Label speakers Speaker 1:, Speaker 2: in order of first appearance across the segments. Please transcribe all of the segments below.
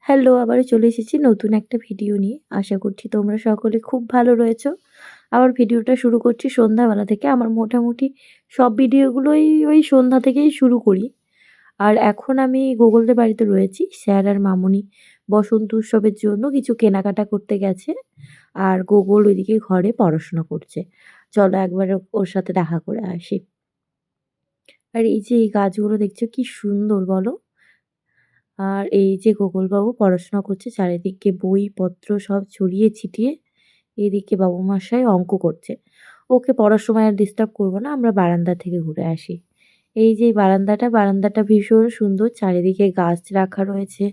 Speaker 1: Hello, আবারও চলে এসেছি নতুন একটা ভিডিও নিয়ে। আশা করছি তোমরা সকলে খুব ভালো রয়েছো। আবার ভিডিওটা শুরু করছি সন্ধ্যাবেলা থেকে। আমার মোটামুটি সব ভিডিওগুলোই ওই সন্ধ্যা থেকেই শুরু করি। আর এখন আমি গোগলদের বাড়িতে রয়েছি। স্যার আর মামুনি বসন্ত উৎসবের জন্য কিছু কেনাকাটা করতে গেছে। আর গোগল ওইদিকে ঘরে পড়াশোনা করছে। চলো একবার ওর সাথে দেখা করে আসি। আর এই যে এই গাছগুলো দেখছো কি সুন্দর বলো? আর এই যে গোকুলবাবু পড়াশোনা করছে, চারিদিকে বইপত্র সব ছড়িয়ে ছিটিয়ে। এদিকে বাবু মশাই অঙ্ক করছে। ওকে পড়ার সময় আর ডিস্টার্ব করবো না, আমরা বারান্দা থেকে ঘুরে আসি। এই যে বারান্দাটা ভীষণ সুন্দর, চারিদিকে গাছ রাখা রয়েছে।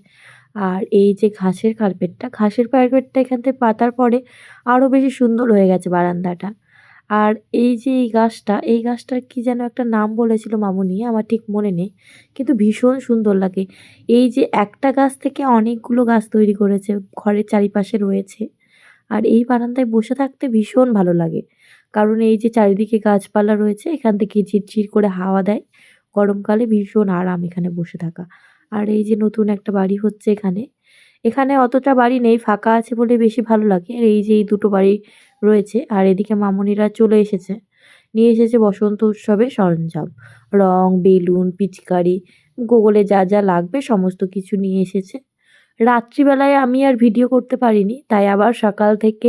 Speaker 1: আর এই যে ঘাসের কার্পেটটা এখান থেকে পাতার পরে আরও বেশি সুন্দর হয়ে গেছে বারান্দাটা। আর এই যে এই গাছটার কি যেন একটা নাম বলেছিল মামুনি, আমার ঠিক মনে নেই। কিন্তু ভীষণ সুন্দর লাগে। এই যে একটা গাছ থেকে অনেকগুলো গাছ তৈরি করেছে, ঘরের চারিপাশে রয়েছে। আর এই বারান্দায় বসে থাকতে ভীষণ ভালো লাগে। কারণ এই যে চারিদিকে গাছপালা রয়েছে, এখান থেকে ঝিরঝির করে হাওয়া দেয়। গরমকালে ভীষণ আরাম এখানে বসে থাকা। আর এই যে নতুন একটা বাড়ি হচ্ছে এখানে। এখানে অতটা বাড়ি নেই, ফাঁকা আছে বলে বেশি ভালো লাগে। আর এই যে এই দুটো বাড়ি রয়েছে, আর এদিকে মামুনিরা চলে এসেছে। নিয়ে এসেছে বসন্ত উৎসবের সরঞ্জাম। রং, বেলুন, পিচকারি, গোগলে যা যা লাগবে সমস্ত কিছু নিয়ে এসেছে। রাত্রিবেলায় আমি আর ভিডিও করতে পারিনি, তাই আবার সকাল থেকে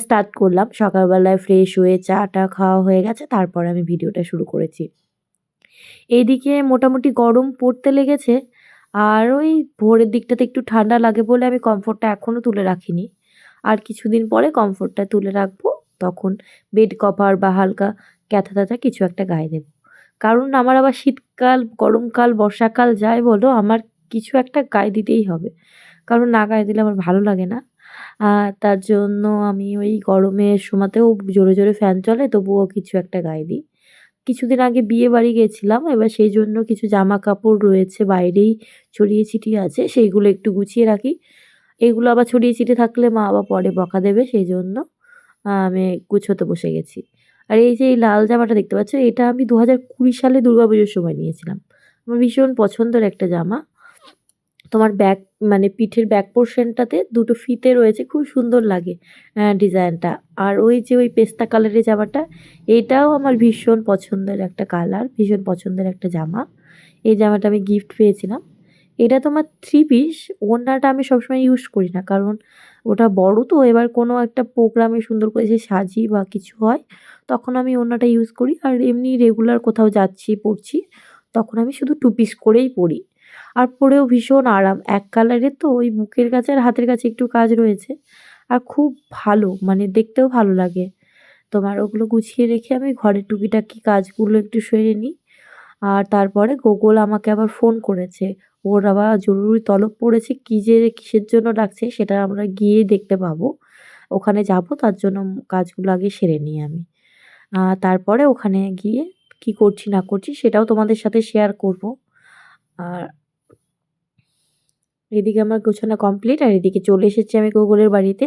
Speaker 1: স্টার্ট করলাম। সকালবেলায় ফ্রেশ হয়ে চা-টা খাওয়া হয়ে গেছে, তারপরে আমি ভিডিওটা শুরু করেছি। এইদিকে মোটামুটি গরম পড়তে লেগেছে। আর ওই ভোরের দিকটাতে একটু ঠান্ডা লাগে বলে আমি কমফোর্টটা এখনও তুলে রাখিনি। আর কিছুদিন পরে কমফোর্টটা তুলে রাখবো, তখন বেড কভার বা হালকা ক্যাথা-ট্যাথা কিছু একটা গায়ে দেবো। কারণ আমার আবার শীতকাল, গরমকাল, বর্ষাকাল যাই বলো, আমার কিছু একটা গায়ে দিতেই হবে। কারণ না গায়ে দিলে আমার ভালো লাগে না। তার জন্য আমি ওই গরমের সময়তেও জোরে জোরে ফ্যান চলে তবুও কিছু একটা গায়ে দিই। কিছুদিন আগে বিয়েবাড়ি গেছিলাম, এবার সেই জন্য কিছু জামা কাপড় রয়েছে বাইরেই ছড়িয়ে ছিটিয়ে আছে, সেইগুলো একটু গুছিয়ে রাখি। এগুলো আবার ছড়িয়ে ছিটিয়ে থাকলে মা আবার পরে বকা দেবে, সেই জন্য আমি গুছোতে বসে গেছি। আর এই যে এই লাল জামাটা দেখতে পাচ্ছ, এটা আমি 2020 সালে দুর্গাপুজোর সময় নিয়েছিলাম। আমার ভীষণ পছন্দের একটা জামা। তোমার ব্যাক মানে পিঠের ব্যাক পোরশনটাতে দুটো ফিতে রয়েছে, খুব সুন্দর লাগে ডিজাইনটা। আর ওই যে ওই পেস্তা কালারের জামাটা, এটাও আমার ভীষণ পছন্দের একটা কালার, ভীষণ পছন্দের একটা জামা। এই জামাটা আমি গিফট পেয়েছিলাম। এটা তোমার থ্রি পিস। ওড়নাটা আমি সবসময় ইউজ করি না, কারণ ওটা বড় তো। এবার কোনো একটা প্রোগ্রামে সুন্দর করে যে সাজি বা কিছু হয়, তখন আমি ওড়নাটা ইউজ করি। আর এমনি রেগুলার কোথাও যাচ্ছি পরছি, তখন আমি শুধু টু পিস করেই পরি। আর পরেও ভীষণ আরাম। এক কালারের তো, ওই বুকের কাছে আর হাতের কাছে একটু কাজ রয়েছে। আর খুব ভালো, মানে দেখতেও ভালো লাগে। তোমার ওগুলো গুছিয়ে রেখে আমি ঘরের টুকিটাকি কাজগুলো একটু সেরে নিই। আর তারপরে গোগল আমাকে আবার ফোন করেছে। ওর আবার জরুরি তলব পড়েছে, কী যে কিসের জন্য ডাকছে সেটা আমরা গিয়েই দেখতে পাবো। ওখানে যাবো, তার জন্য কাজগুলো আগে সেরে নিই আমি। তারপরে ওখানে গিয়ে কী করছি না করছি সেটাও তোমাদের সাথে শেয়ার করব। আর এদিকে আমার গোছানো কমপ্লিট, আর এদিকে চলে এসেছি আমি গোগলের বাড়িতে।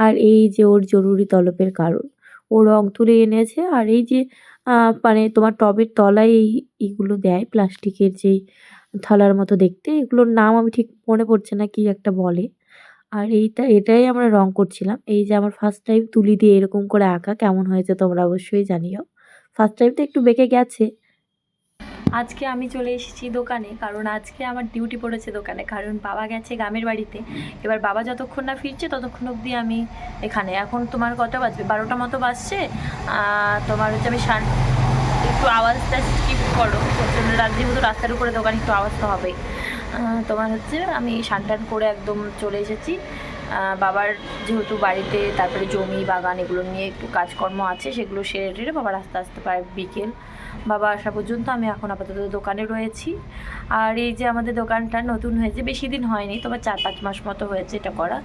Speaker 1: আর এই যে ওর জরুরি তলবের কারণ, ও রং তুলি এনেছে। আর এই যে মানে তোমার টবের তলায় এইগুলো দেয়, প্লাস্টিকের যেই থালার মতো দেখতে, এগুলোর নাম আমি ঠিক মনে পড়ছে না, কি একটা বলে। আর এটাই আমরা রং করছিলাম। এই যে আমার ফার্স্ট টাইম তুলি দিয়ে এরকম করে আঁকা, কেমন হয়েছে তোমরা অবশ্যই জানিও। ফার্স্ট টাইম তো একটু বেঁকে গেছে।
Speaker 2: আজকে আমি চলে এসেছি দোকানে, কারণ আজকে আমার ডিউটি পড়েছে দোকানে, কারণ বাবা গেছে গ্রামের বাড়িতে। এবার বাবা যতক্ষণ না ফিরছে ততক্ষণ অবধি আমি এখানে। এখন তোমার কটা বাজবে, 12টা মতো বাজছে। তোমার হচ্ছে আমি একটু আওয়াজটা স্কিপ করো, প্রচণ্ড রাত যেহেতু রাস্তার উপরে দোকান, একটু আওয়াজ তো হবেই। তোমার হচ্ছে আমি টান করে একদম চলে এসেছি বাবার যেহেতু বাড়িতে, তারপরে জমি বাগান এগুলো নিয়ে একটু কাজকর্ম আছে, সেগুলো সেরে টেরে বাবার আস্তে আস্তে প্রায় বিকেল। বাবা আসা পর্যন্ত আমি এখন আপাতত দোকানে রয়েছি। আর এই যে আমাদের দোকানটা নতুন হয়েছে, বেশি দিন হয়নি, তোমার 4-5 মাস মতো হয়েছে এটা করা।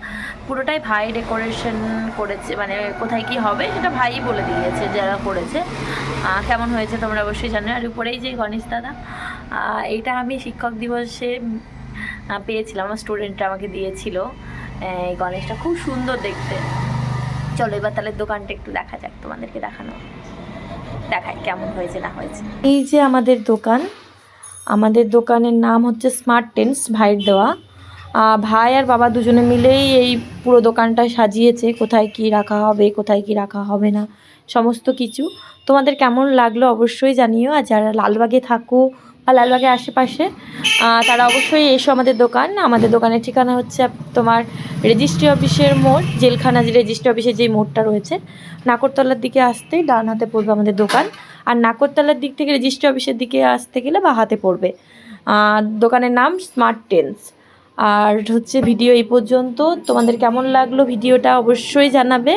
Speaker 2: পুরোটাই ভাই ডেকোরেশন করেছে, মানে কোথায় কি হবে সেটা ভাই বলে দিয়েছে যারা করেছে। কেমন হয়েছে তোমরা অবশ্যই জানো। আর উপরেই যে গণেশ দাদা, এটা আমি শিক্ষক দিবসে পেয়েছিলাম, আমার স্টুডেন্টরা আমাকে দিয়েছিল। এই গণেশটা খুব সুন্দর দেখতে। চলো এবার তাহলে দোকানটা একটু দেখা যাক, তোমাদেরকে দেখাই কেমন হয়েছে না হয়েছে।
Speaker 1: এই যে আমাদের দোকান, আমাদের দোকানের নাম হচ্ছে স্মার্ট টেন্স, ভাইয়ের দেওয়া। ভাই আর বাবা দুজনে মিলেই এই পুরো দোকানটা সাজিয়েছে, কোথায় কি রাখা হবে কোথায় কি রাখা হবে না সমস্ত কিছু। তোমাদের কেমন লাগলো অবশ্যই জানিও। আর যারা লালবাগে থাকো বা লালবাগের আশেপাশে তারা অবশ্যই এসো আমাদের দোকান। আমাদের দোকানের ঠিকানা হচ্ছে তোমার রেজিস্ট্রি অফিসের মোড়, জেলখানা যে রেজিস্ট্রি অফিসের যেই মোড়টা রয়েছে, নাকরতলার দিকে আসতেই ডান হাতে পড়বে আমাদের দোকান। আর নাকরতলার দিক থেকে রেজিস্ট্রি অফিসের দিকে আসতে গেলে বা হাতে পড়বে। দোকানের নাম স্মার্ট টেন্স। আর হচ্ছে ভিডিও এই পর্যন্ত। তোমাদের কেমন লাগলো ভিডিওটা অবশ্যই জানাবে।